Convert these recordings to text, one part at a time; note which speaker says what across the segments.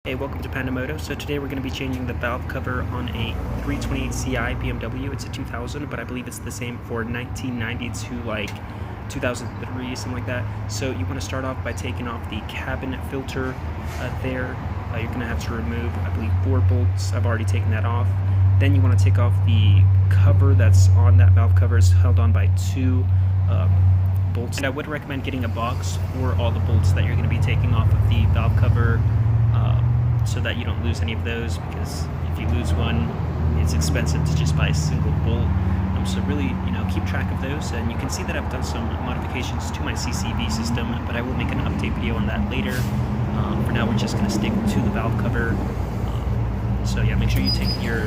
Speaker 1: Hey, welcome to Pandamoto. So today we're going to be changing the valve cover on a 328 Ci BMW. It's a 2000, but I believe it's the same for 1990 to like 2003, something like that. So you want to start off by taking off the cabin filter there. You're going to have to remove, I believe, 4 bolts. I've already taken that off. Then you want to take off the cover that's on that valve cover. It's held on by 2 bolts. And I would recommend getting a box for all the bolts that you're going to be taking off of the valve cover, so that you don't lose any of those, because if you lose one, it's expensive to just buy a single bolt. So really, keep track of those. And you can see that I've done some modifications to my CCV system, but I will make an update video on that later. For now, we're just going to stick to the valve cover. So yeah, make sure you take your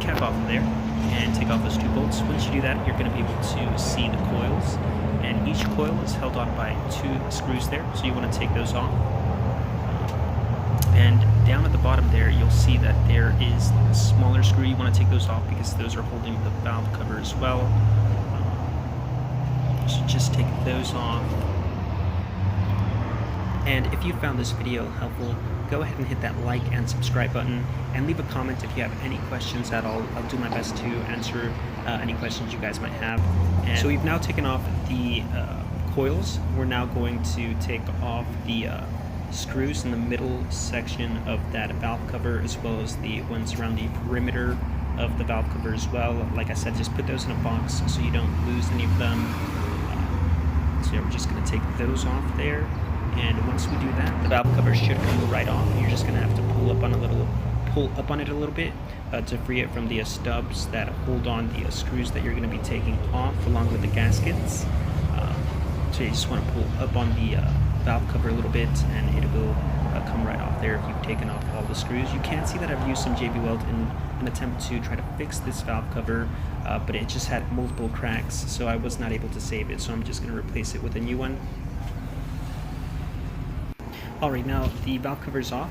Speaker 1: cap off of there and take off those 2 bolts. Once you do that, you're going to be able to see the coils, and each coil is held on by 2 screws there, so you want to take those off. And down at the bottom there, you'll see that there is a smaller screw. You want to take those off because those are holding the valve cover as well. So just take those off. And if you found this video helpful, go ahead and hit that like and subscribe button, and leave a comment if you have any questions at all. I'll do my best to answer any questions you guys might have. And so we've now taken off the coils. We're now going to take off the screws in the middle section of that valve cover, as well as the ones around the perimeter of the valve cover as well. Like I said, just put those in a box so you don't lose any of them. So yeah, we're just going to take those off there, and once we do that, the valve cover should come right off. You're just going to have to pull up on it a little bit to free it from the stubs that hold on the screws that you're going to be taking off, along with the gaskets. So you just want to pull up on the valve cover a little bit, and it will come right off there if you've taken off all the screws. You can see that I've used some JB Weld in an attempt to try to fix this valve cover, but it just had multiple cracks, so I was not able to save it, so I'm just going to replace it with a new one. Alright, now the valve cover is off.